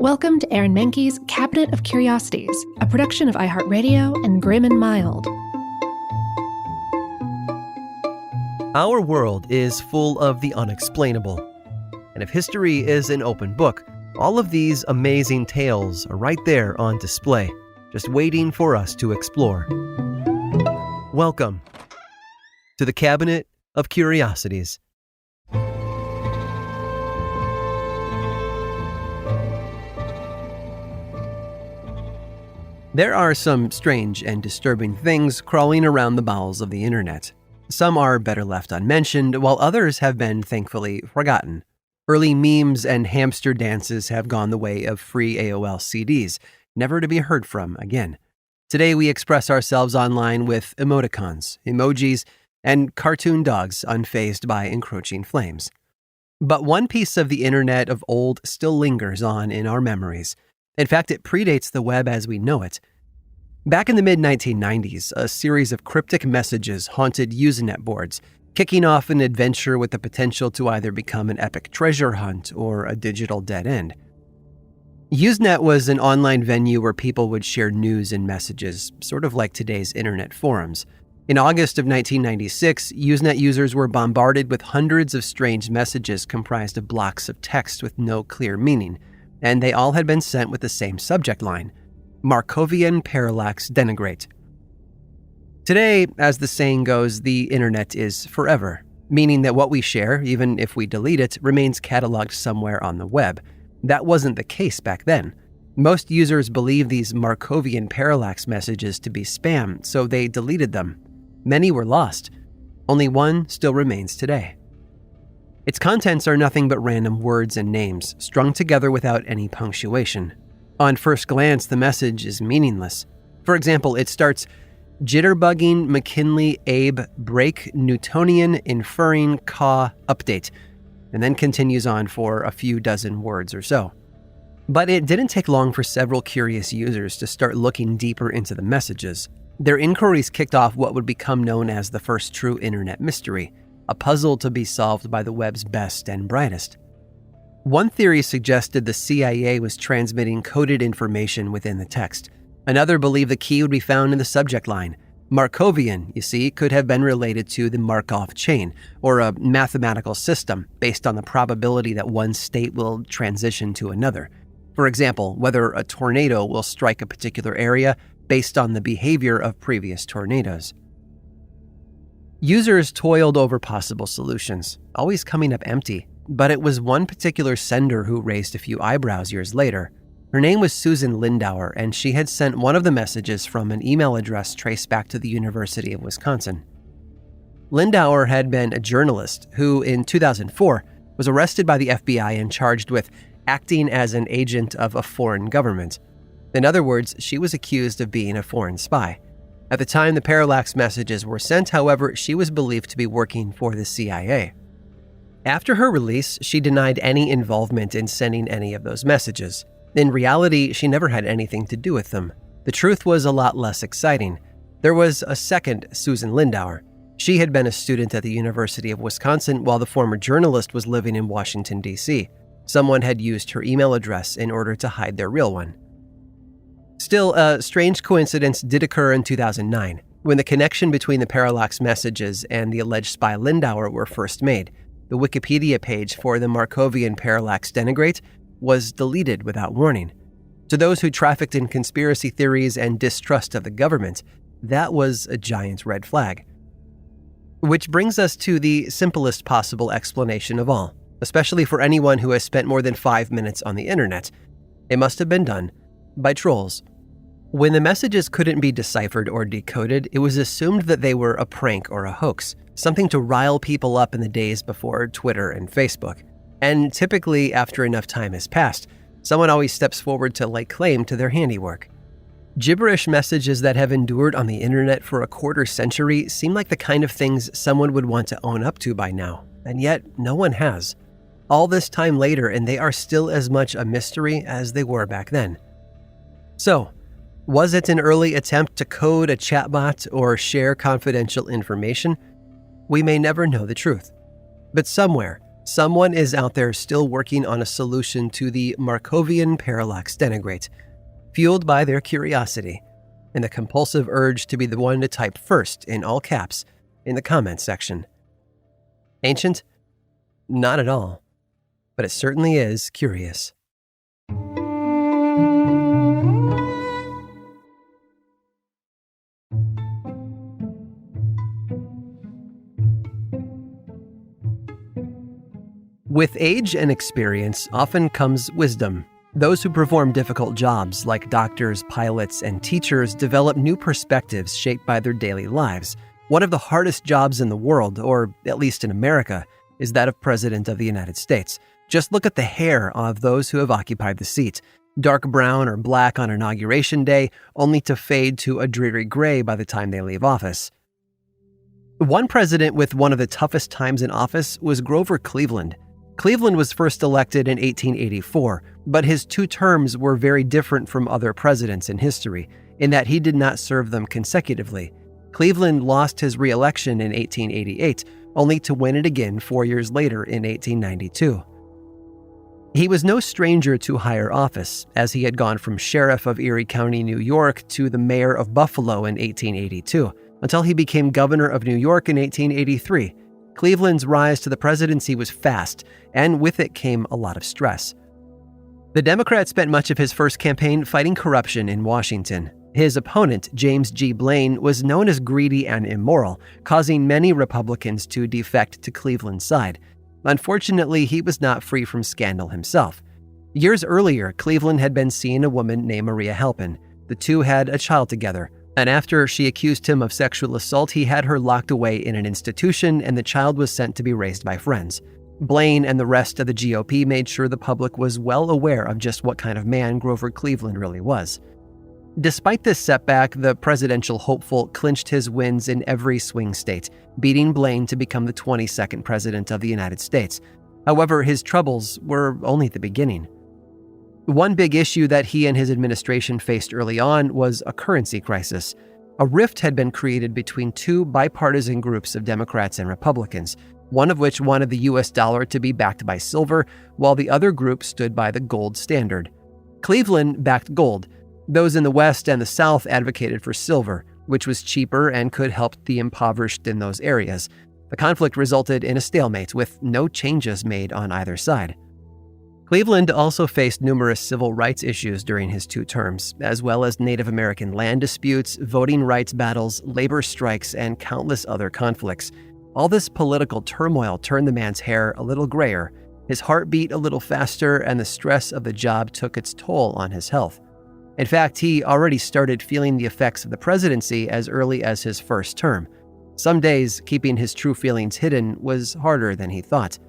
Welcome to Aaron Mahnke's Cabinet of Curiosities, a production of iHeartRadio and Grim and Mild. Our world is full of the unexplainable. And if history is an open book, all of these amazing tales are right there on display, just waiting for us to explore. Welcome to the Cabinet of Curiosities. There are some strange and disturbing things crawling around the bowels of the internet. Some are better left unmentioned, while others have been thankfully forgotten. Early memes and hamster dances have gone the way of free AOL CDs, never to be heard from again. Today we express ourselves online with emoticons, emojis, and cartoon dogs unfazed by encroaching flames. But one piece of the internet of old still lingers on in our memories. In fact, it predates the web as we know it. Back in the mid-1990s, a series of cryptic messages haunted Usenet boards, kicking off an adventure with the potential to either become an epic treasure hunt or a digital dead end. Usenet was an online venue where people would share news and messages, sort of like today's internet forums. In August of 1996, Usenet users were bombarded with hundreds of strange messages comprised of blocks of text with no clear meaning, and they all had been sent with the same subject line: Markovian parallax denigrate. Today, as the saying goes, the internet is forever, meaning that what we share, even if we delete it, remains cataloged somewhere on the web. That wasn't the case back then. Most users believed these Markovian parallax messages to be spam, so they deleted them. Many were lost. Only one still remains today. Its contents are nothing but random words and names, strung together without any punctuation. On first glance, the message is meaningless. For example, it starts, "Jitterbugging McKinley Abe break Newtonian inferring Ka update," and then continues on for a few dozen words or so. But it didn't take long for several curious users to start looking deeper into the messages. Their inquiries kicked off what would become known as the first true internet mystery, a puzzle to be solved by the web's best and brightest. One theory suggested the CIA was transmitting coded information within the text. Another believed the key would be found in the subject line. Markovian, you see, could have been related to the Markov chain, or a mathematical system based on the probability that one state will transition to another. For example, whether a tornado will strike a particular area based on the behavior of previous tornadoes. Users toiled over possible solutions, always coming up empty, but it was one particular sender who raised a few eyebrows years later. Her name was Susan Lindauer, and she had sent one of the messages from an email address traced back to the University of Wisconsin. Lindauer had been a journalist who, in 2004, was arrested by the FBI and charged with acting as an agent of a foreign government. In other words, she was accused of being a foreign spy. At the time the parallax messages were sent, however, she was believed to be working for the CIA. After her release, she denied any involvement in sending any of those messages. In reality, she never had anything to do with them. The truth was a lot less exciting. There was a second Susan Lindauer. She had been a student at the University of Wisconsin while the former journalist was living in Washington, D.C. Someone had used her email address in order to hide their real one. Still, a strange coincidence did occur in 2009, when the connection between the parallax messages and the alleged spy Lindauer were first made. The Wikipedia page for the Markovian parallax denigrate was deleted without warning. To those who trafficked in conspiracy theories and distrust of the government, that was a giant red flag. Which brings us to the simplest possible explanation of all, especially for anyone who has spent more than 5 minutes on the internet. It must have been done by trolls. When the messages couldn't be deciphered or decoded, it was assumed that they were a prank or a hoax, something to rile people up in the days before Twitter and Facebook. And typically, after enough time has passed, someone always steps forward to lay claim to their handiwork. Gibberish messages that have endured on the internet for a quarter century seem like the kind of things someone would want to own up to by now, and yet no one has. All this time later, and they are still as much a mystery as they were back then. So, was it an early attempt to code a chatbot or share confidential information? We may never know the truth. But somewhere, Someone is out there still working on a solution to the Markovian parallax denigrate, fueled by their curiosity and the compulsive urge to be the one to type first in all caps in the comments section. Ancient? Not at all, but it certainly is curious. With age and experience often comes wisdom. Those who perform difficult jobs like doctors, pilots, and teachers develop new perspectives shaped by their daily lives. One of the hardest jobs in the world, or at least in America, is that of President of the United States. Just look at the hair of those who have occupied the seat. Dark brown or black on Inauguration Day, only to fade to a dreary gray by the time they leave office. One president with one of the toughest times in office was Grover Cleveland. Cleveland was first elected in 1884, but his 2 terms were very different from other presidents in history, in that he did not serve them consecutively. Cleveland lost his re-election in 1888, only to win it again 4 years later in 1892. He was no stranger to higher office, as he had gone from sheriff of Erie County, New York, to the mayor of Buffalo in 1882, until he became governor of New York in 1883. Cleveland's rise to the presidency was fast, and with it came a lot of stress. The Democrat spent much of his first campaign fighting corruption in Washington. His opponent, James G. Blaine, was known as greedy and immoral, causing many Republicans to defect to Cleveland's side. Unfortunately, he was not free from scandal himself. Years earlier, Cleveland had been seeing a woman named Maria Halpin. The two had a child together, and after she accused him of sexual assault, he had her locked away in an institution, and the child was sent to be raised by friends. Blaine and the rest of the GOP made sure the public was well aware of just what kind of man Grover Cleveland really was. Despite this setback, the presidential hopeful clinched his wins in every swing state, beating Blaine to become the 22nd president of the United States. However, his troubles were only the beginning. One big issue that he and his administration faced early on was a currency crisis. A rift had been created between 2 bipartisan groups of Democrats and Republicans, one of which wanted the U.S. dollar to be backed by silver, while the other group stood by the gold standard. Cleveland backed gold. Those in the West and the South advocated for silver, which was cheaper and could help the impoverished in those areas. The conflict resulted in a stalemate, with no changes made on either side. Cleveland also faced numerous civil rights issues during his 2 terms, as well as Native American land disputes, voting rights battles, labor strikes, and countless other conflicts. All this political turmoil turned the man's hair a little grayer, his heart beat a little faster, and the stress of the job took its toll on his health. In fact, he already started feeling the effects of the presidency as early as his first term. Some days, keeping his true feelings hidden was harder than he thought.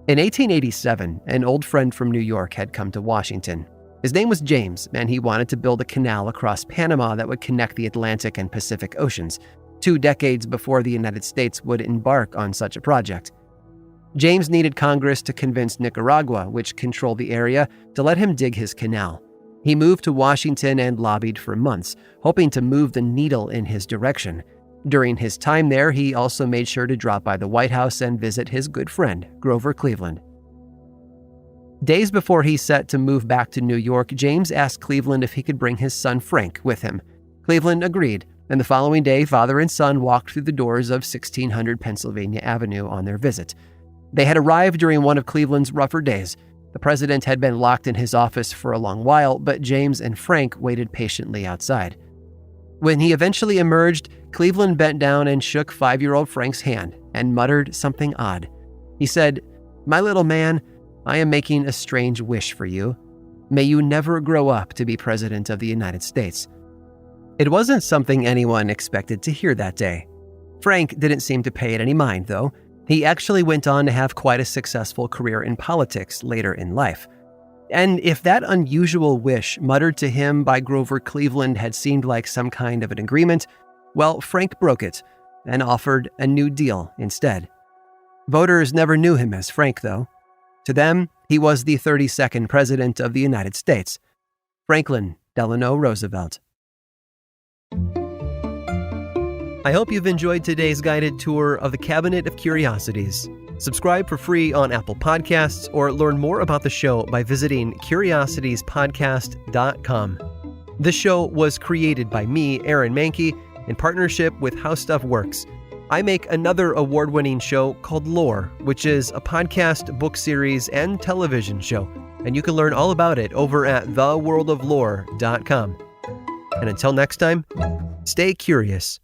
In 1887, an old friend from New York had come to Washington. His name was James, and he wanted to build a canal across Panama that would connect the Atlantic and Pacific Oceans, 2 decades before the United States would embark on such a project. James needed Congress to convince Nicaragua, which controlled the area, to let him dig his canal. He moved to Washington and lobbied for months, hoping to move the needle in his direction. During his time there, he also made sure to drop by the White House and visit his good friend, Grover Cleveland. Days before he set to move back to New York, James asked Cleveland if he could bring his son Frank with him. Cleveland agreed, and the following day, father and son walked through the doors of 1600 Pennsylvania Avenue on their visit. They had arrived during one of Cleveland's rougher days. The president had been locked in his office for a long while, but James and Frank waited patiently outside. When he eventually emerged, Cleveland bent down and shook 5-year-old Frank's hand and muttered something odd. He said, "My little man, I am making a strange wish for you. May you never grow up to be president of the United States." It wasn't something anyone expected to hear that day. Frank didn't seem to pay it any mind, though. He actually went on to have quite a successful career in politics later in life. And if that unusual wish muttered to him by Grover Cleveland had seemed like some kind of an agreement, well, Frank broke it and offered a new deal instead. Voters never knew him as Frank, though. To them, he was the 32nd President of the United States, Franklin Delano Roosevelt. I hope you've enjoyed today's guided tour of the Cabinet of Curiosities. Subscribe for free on Apple Podcasts or learn more about the show by visiting curiositiespodcast.com. This show was created by me, Aaron Mahnke, in partnership with How Stuff Works. I make another award-winning show called Lore, which is a podcast, book series, and television show, and you can learn all about it over at theworldoflore.com. And until next time, stay curious.